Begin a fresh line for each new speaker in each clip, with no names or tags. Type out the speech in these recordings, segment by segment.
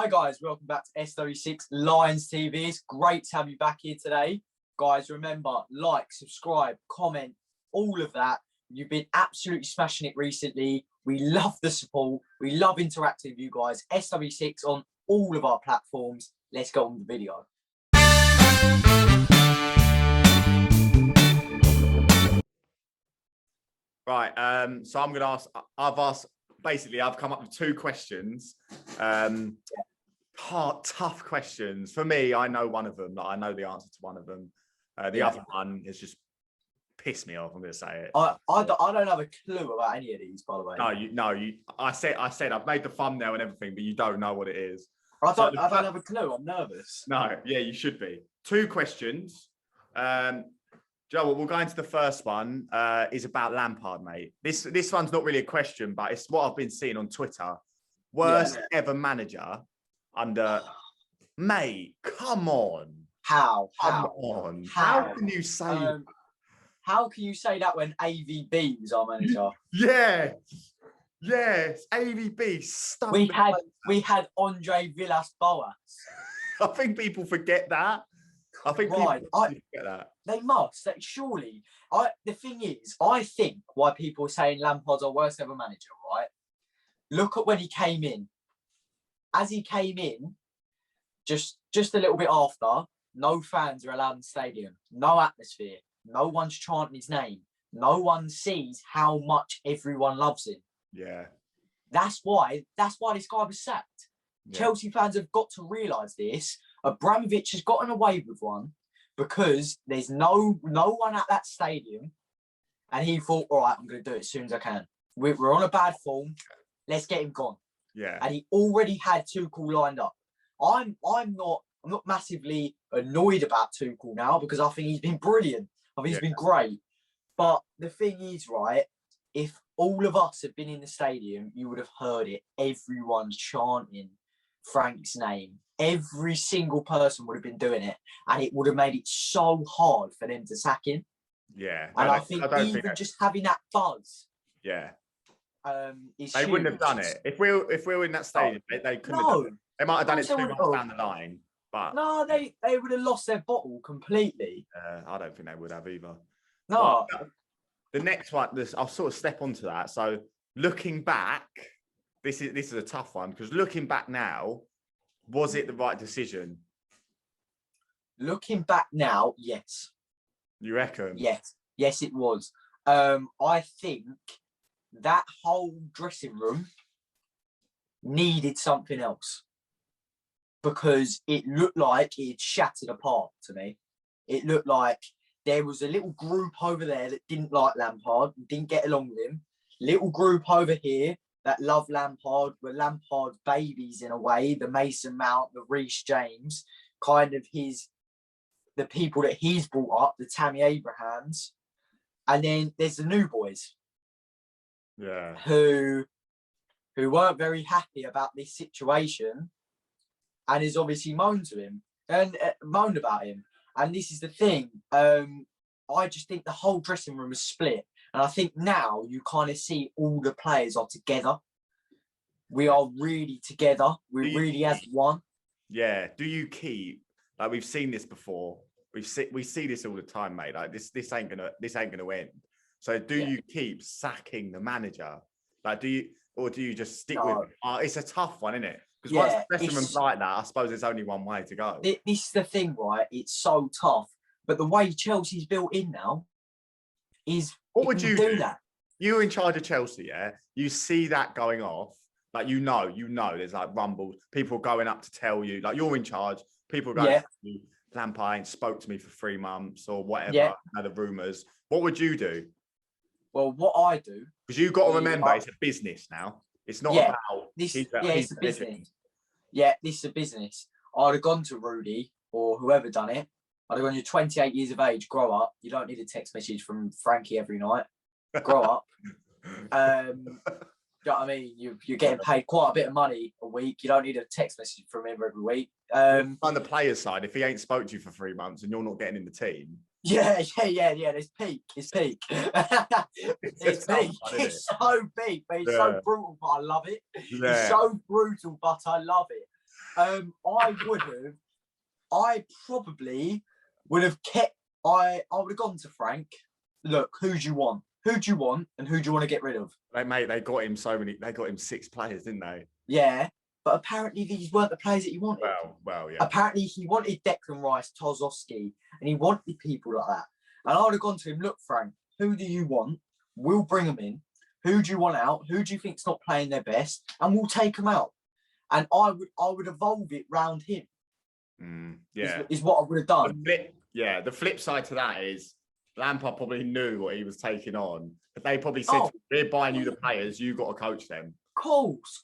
Hi guys, welcome back to SW6 Lions TV. It's great to have you back here today. Guys, remember, like, subscribe, comment, all of that. You've been absolutely smashing it recently. We love the support. We love interacting with you guys. SW6 on all of our platforms. Let's go on with the video.
Right, so I'm going to ask, I've come up with two questions. Tough questions. For me, I know one of them. I know the answer to one of them. The other one has just pissed me off, I'm going to say it.
I don't have a clue about any of these, by the way.
I said I've made the thumbnail and everything, but you don't know what it is.
I don't have a clue. I'm nervous.
No, yeah, you should be. Two questions. Joe, we'll go into the first one. Is about Lampard, mate. This one's not really a question, but it's what I've been seeing on Twitter. Worst ever manager under... Mate, come on.
How?
Come on. How can you say that?
How can you say that when AVB was our manager?
Yes, AVB.
We had Andre Villas-Boas.
I think people forget that. I think people forget that.
They must. Surely. The thing is, I think why people are saying Lampard's our worst ever manager, right? Look at when he came in. As he came in, just a little bit after, no fans are allowed in the stadium. No atmosphere. No one's chanting his name. No one sees how much everyone loves him.
Yeah.
That's why this guy was sacked. Yeah. Chelsea fans have got to realise this. Abramovich has gotten away with one because there's no one at that stadium, and he thought, all right, I'm going to do it as soon as I can. We're on a bad form. Let's get him gone.
Yeah.
And he already had Tuchel lined up. I'm not massively annoyed about Tuchel now because I think he's been brilliant. I think he's been great. But the thing is, right, if all of us had been in the stadium, you would have heard it. Everyone's chanting Frank's name. Every single person would have been doing it, and it would have made it so hard for them to sack him.
Yeah,
and I think even just having that buzz,
they wouldn't have done it if we were in that stadium. They couldn't have done it. They might have done it 2 months down the line, but
no, they would have lost their bottle completely.
I don't think they would have either.
No,
but the next one, I'll sort of step onto that. So looking back, this is a tough one because looking back now. Was it the right decision?
Looking back now, yes.
You reckon?
Yes, it was. I think that whole dressing room needed something else because it looked like it had shattered apart to me. It looked like there was a little group over there that didn't like Lampard, didn't get along with him. Little group over here that love Lampard, were Lampard babies in a way, the Mason Mount, the Reece James, kind of the people that he's brought up, the Tammy Abrahams. And then there's the new boys.
Yeah.
Who weren't very happy about this situation and is obviously moaned about him. And this is the thing. I just think the whole dressing room is split. And I think now you kind of see all the players are together. We are really together. We really as one.
Yeah. Do you keep, like we've seen this before. We see this all the time, mate. Like this ain't gonna end. So do you keep sacking the manager? Like do you just stick with it? It's a tough one, isn't it? Because once the dressing room's like that, I suppose there's only one way to go.
This is the thing, right? It's so tough. But the way Chelsea's built in now is...
What would you do? That? You're in charge of Chelsea, yeah? You see that going off, like you know, there's like rumbles, people going up to tell you, like you're in charge, people going to you, Lampard ain't spoke to me for 3 months or whatever, the rumours. What would you do?
Well, what I do...
Because you've got to remember, it's a business now. It's not about...
it's a business. Yeah, this is a business. I'd have gone to Rudy or whoever done it. I'd have gone, you're 28 years of age, grow up. You don't need a text message from Frankie every night. Grow up. You know what I mean? You're getting paid quite a bit of money a week. You don't need a text message from him every week.
On the player's side, if he ain't spoke to you for 3 months and you're not getting in the team.
Yeah. There's peak. It's peak. It's peak. It's so big, but it's so brutal, but I love it. It's so brutal, but I love it. I probably would have kept. I would have gone to Frank. Look, who do you want? Who do you want, and who do you want to get rid of?
They got him so many. They got him 6 players, didn't they?
Yeah, but apparently these weren't the players that he wanted.
Well, yeah.
Apparently he wanted Declan Rice, Tozowski, and he wanted people like that. And I would have gone to him, look, Frank, who do you want? We'll bring them in. Who do you want out? Who do you think's not playing their best? And we'll take them out. And I would evolve it round him. Is what I would have done.
The flip side to that is Lampard probably knew what he was taking on. But they probably said, we're buying you the players, you got to coach them.
Course.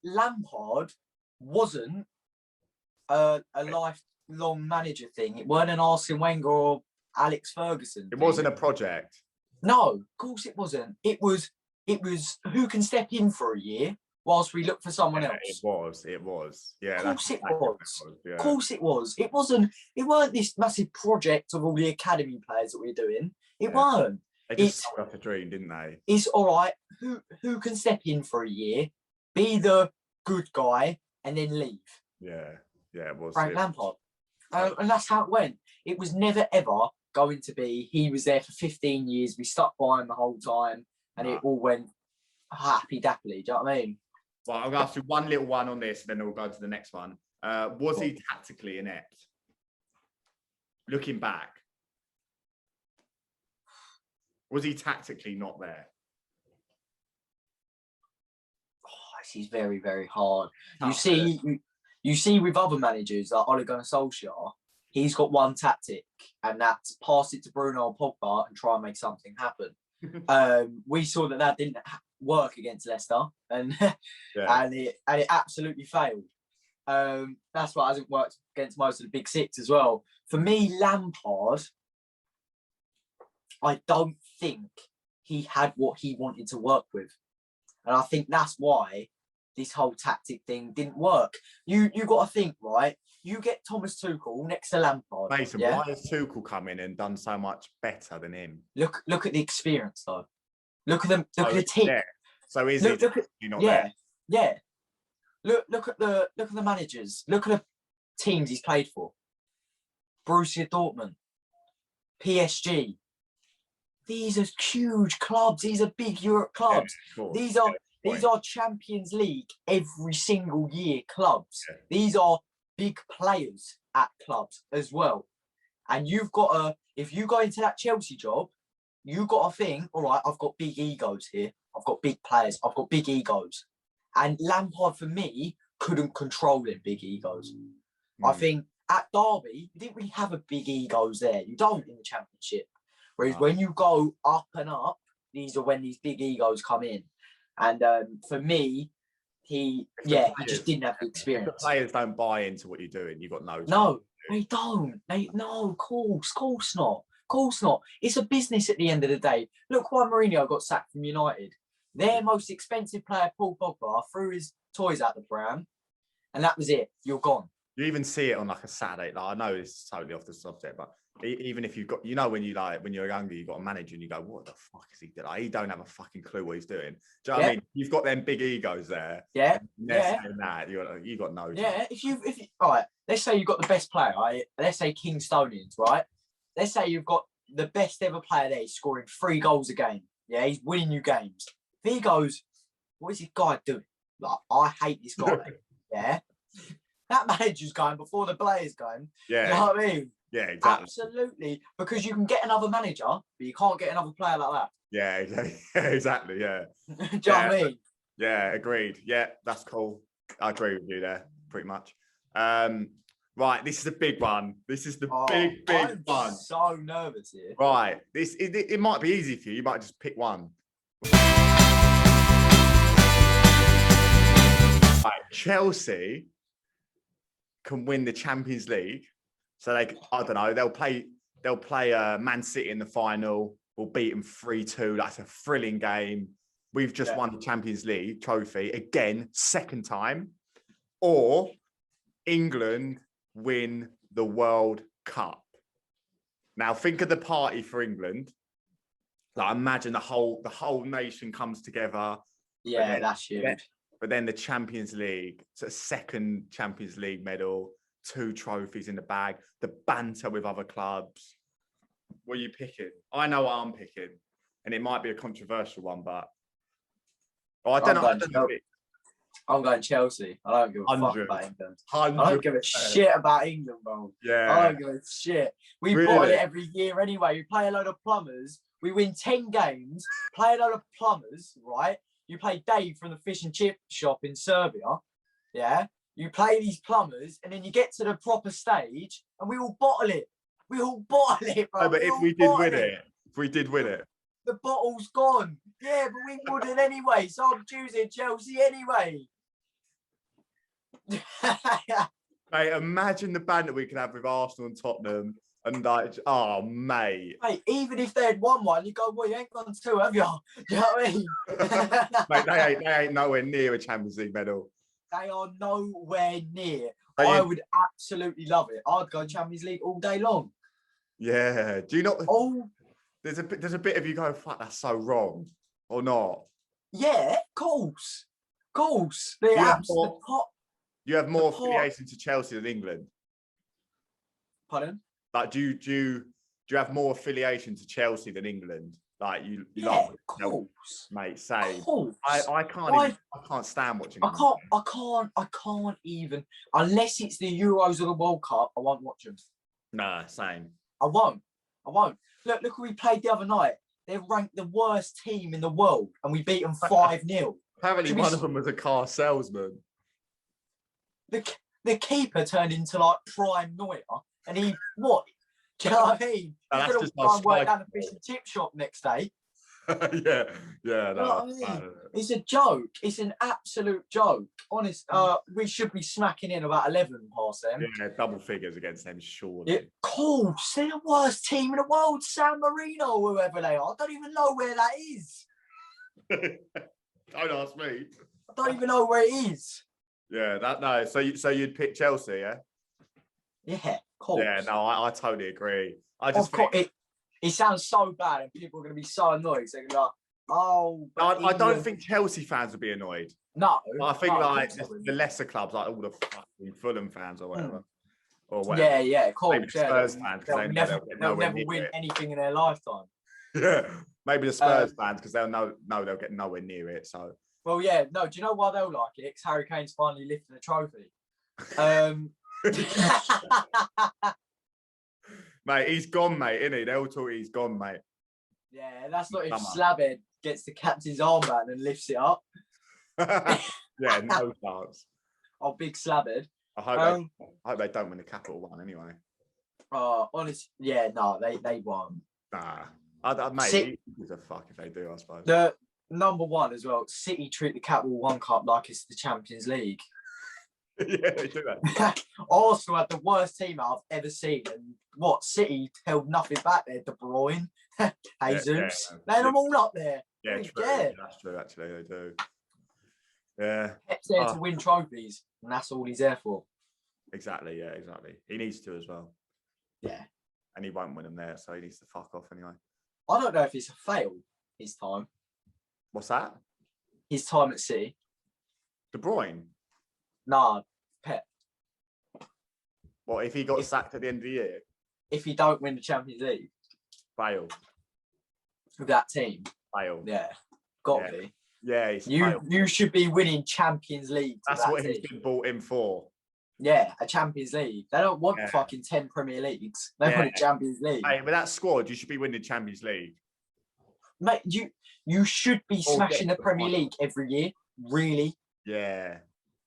Lampard wasn't a lifelong manager thing. It weren't an Arsene Wenger or Alex Ferguson.
It wasn't a project.
No, of course it wasn't. It was who can step in for a year whilst we look for someone else.
It was. Yeah.
Of course it was. Of course it was. It weren't this massive project of all the academy players that we're doing. It weren't.
They just sold us a dream, didn't they?
It's all right. Who can step in for a year, be the good guy, and then leave? Yeah,
it was.
Frank Lampard. And that's how it went. It was never, ever going to be, he was there for 15 years, we stuck by him the whole time, and it all went happy-dappily. Do you know what I mean?
Well, I'm going to ask you one little one on this, and then we'll go to the next one. Was he tactically inept? Looking back. Was he tactically not there?
This is very, very hard. You see with other managers like Ole Gunnar Solskjaer, he's got one tactic, and that's pass it to Bruno or Pogba and try and make something happen. We saw that didn't work against Leicester, and and it absolutely failed. That's why it hasn't worked against most of the big six as well. For me, Lampard, I don't think he had what he wanted to work with. And I think that's why this whole tactic thing didn't work. You got to think, right? You get Thomas Tuchel next to Lampard.
Mason, why has Tuchel come in and done so much better than him?
Look at the experience, though. Look at them. Look at the team.
Yeah. So is he not there?
Yeah. Look at the managers. Look at the teams he's played for. Borussia Dortmund, PSG. These are huge clubs. These are big Europe clubs. These are Champions League every single year clubs. Yeah. These are big players at clubs as well. And you've got to, if you go into that Chelsea job, you've got to think, all right, I've got big egos here. I've got big players. I've got big egos. And Lampard, for me, couldn't control them big egos. I think at Derby, you didn't really have a big egos there. You don't in the Championship. Whereas when you go up and up, these are when these big egos come in. And for me, he just didn't have the experience.
The players don't buy into what you're doing. You've got no.
No, they don't. Of course not. Of course not. It's a business at the end of the day. Look why Mourinho got sacked from United. Their most expensive player, Paul Pogba, threw his toys out the pram, and that was it. You're gone.
You even see it on like a Saturday. Like, I know this is totally off the subject, but even if you've got, when you're younger, you've got a manager and you go, what the fuck is he doing? Like, he don't have a fucking clue what he's doing. Do you know what I mean? You've got them big egos there.
Yeah.
That you got no.
Yeah. If you all right, let's say you've got the best player, right? Let's say Kingstonians, right? Let's say you've got the best ever player there. He's scoring 3 goals a game. Yeah, he's winning you games. If he goes, what is this guy doing? Like, I hate this guy. Yeah. That manager's going before the player's going. Yeah. You know what I mean?
Yeah, exactly.
Absolutely. Because you can get another manager, but you can't get another player like that.
Yeah, exactly. Yeah.
Do you know what I mean?
Yeah, agreed. Yeah, that's cool. I agree with you there, pretty much. Right, this is a big one. This is the big one.
I'm so nervous here.
Right. It might be easy for you. You might just pick one. Right, Chelsea can win the Champions League. So I don't know, they'll play Man City in the final. We'll beat them 3-2. That's a thrilling game. We've just won the Champions League trophy again, second time. Or England win the World Cup. Now think of the party for England. Like, imagine the whole nation comes together.
Yeah, that's huge.
but then the Champions League, so a second Champions League medal, 2 trophies in the bag, the banter with other clubs. What are you picking? I know what I'm picking, and it might be a controversial one, but I don't know.
I'm going Chelsea. I don't give a fuck about England. I don't give a shit about England, bro.
Yeah.
I don't give a shit. We bought it every year anyway. We play a load of plumbers. We win 10 games, play a load of plumbers, right? You play Dave from the fish and chip shop in Serbia. Yeah. You play these plumbers, and then you get to the proper stage, and we all bottle it. We all bottle it, bro.
No, but if we did win it,
the bottle's gone. Yeah, but we wouldn't anyway. So I'm choosing Chelsea anyway.
Mate, imagine the banter we could have with Arsenal and Tottenham, and like, oh mate.
Mate, even if they had won one, you go, well, you ain't won 2, have you? Do you know what I mean?
Mate, they ain't nowhere near a Champions League medal.
They are nowhere near. I would absolutely love it. I'd go Champions League all day long.
Yeah. Do you not?
Oh,
there's a bit of you go, fuck, that's so wrong, or not?
Yeah, of course.
You have more affiliation to Chelsea than England.
Pardon?
Like, do you have more affiliation to Chelsea than England? Like, you
yeah,
love
of course,
mate. Same.
Of course.
I can't stand watching.
I can't even, unless it's the Euros or the World Cup. I won't watch them.
Nah, same.
I won't. Look who we played the other night. They're ranked the worst team in the world, and we beat them 5-0.
Apparently, one of them was a car salesman.
The keeper turned into like prime Neuer, and he what? Do you know what I mean? He's going to try and work down the fish and chip shop next day.
yeah. No,
you know what I mean? It's a joke. It's an absolute joke. Honest. We should be smacking in about 11 past them.
Yeah, double figures against them, surely.
Of course, they're the worst team in the world. San Marino, whoever they are. I don't even know where that is.
Don't ask me.
I don't even know where it is.
Yeah, no. So you'd pick Chelsea, yeah?
Yeah, of course.
Yeah, no, I totally agree. I just think
it sounds so bad, and people are going to be so annoyed. So they're going to be like, oh.
I don't think Chelsea fans would be annoyed.
No.
I think the lesser clubs, like all the fucking Fulham fans or whatever. Or whatever.
Yeah, of course.
Maybe the Spurs fans, because
they'll never win anything in their lifetime.
Yeah, maybe the Spurs fans, because they'll know they'll get nowhere near it. So.
Well, yeah, no. Do you know why they'll like it? Because Harry Kane's finally lifting a trophy.
Mate, he's gone, mate, isn't he? They all talk he's gone, mate.
Yeah, that's not if Slabhead gets the captain's armband and lifts it up.
Yeah, no chance.
Oh, big Slabhead.
I hope they don't win the Capital One anyway.
Honestly, yeah, no, they won't.
Nah, mate, who's a fuck if they do, I suppose.
The number one as well. City treat the Capital One Cup like it's the Champions League.
Yeah, they do that.
Arsenal had the worst team I've ever seen, and City held nothing back there. De Bruyne, Jesus, they had them all up there.
Yeah, true. That's true. Actually, they do. Yeah,
Pep's there to win trophies, and that's all he's there for.
Exactly. Yeah, exactly. He needs to as well.
Yeah,
and he won't win them there, so he needs to fuck off anyway.
I don't know if it's a fail. His time.
What's that?
His time at City.
De Bruyne.
Nah, Pep.
What if he got sacked at the end of the year?
If he don't win the Champions League,
fail
with that team.
Fail.
Yeah, got to be.
Yeah,
you should be winning Champions League.
That's what he's been bought in for.
Yeah, a Champions League. They don't want fucking 10 Premier Leagues. They want a Champions League.
Hey, with that squad, you should be winning Champions League.
Mate, you should be smashing the Premier League every year. Really?
Yeah.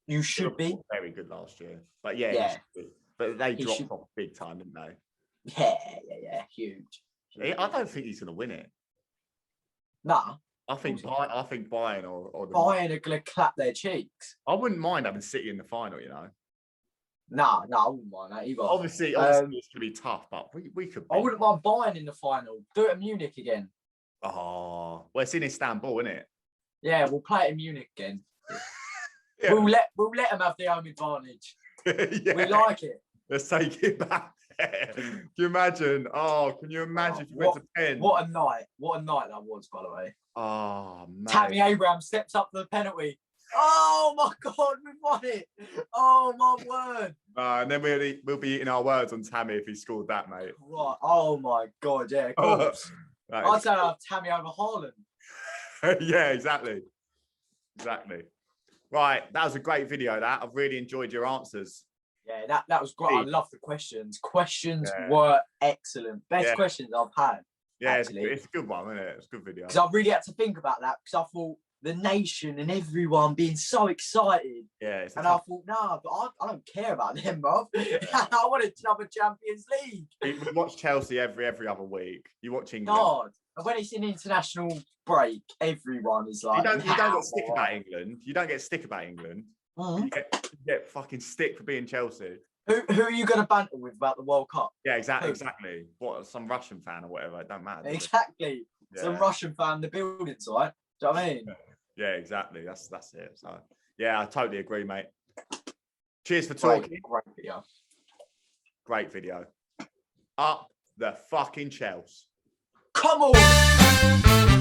You should be.
Very good last year. But yeah. But they dropped off big time, didn't they?
Yeah. Huge.
I don't think he's going to win it.
Nah.
I think Bayern or
Bayern are going to clap their cheeks.
I wouldn't mind having City in the final, you know.
Nah, I wouldn't mind that either.
Obviously it's going to be tough, but we could.
I wouldn't mind Bayern in the final. Do it at Munich again.
Oh, well, it's in Istanbul, isn't it?
Yeah, we'll play it in Munich again.
Yeah.
We'll let them have the home advantage.
Yeah.
We like it.
Let's take it back. Can you imagine? Oh, can you imagine if you went to pen?
What a night! What a night that was, by the way.
Oh man.
Tammy Abraham steps up for the penalty. Oh my God, we won it! Oh my word!
And then we'll be eating our words on Tammy if he scored that, mate.
Right. Oh my God, yeah, of course. I'd say I have Tammy over Haaland.
Yeah, exactly. Right, that was a great video. I've really enjoyed your answers.
Yeah, that was great. I love the questions. Questions were excellent. Best questions I've had.
Yeah,
actually.
it's a good one, isn't it? It's a good video.
Because I really had to think about that because I thought the nation and everyone being so excited.
Yeah.
And I thought, nah, but I don't care about them, bruv. I wanted another Champions League.
We watch Chelsea every other week. You watch England.
God. And when it's an international break, everyone is like,
you don't get stick about England. You don't get stick about England.
Mm-hmm.
You get fucking stick for being Chelsea.
Who are you going to banter with about the World Cup?
Yeah, exactly. What, some Russian fan or whatever? It don't matter.
Exactly.
Yeah.
Some Russian fan in the building, right? Do you know what I mean?
Yeah, exactly. That's it. So, yeah, I totally agree, mate. Cheers for talking. Great video. Up the fucking Chelsea.
Come on!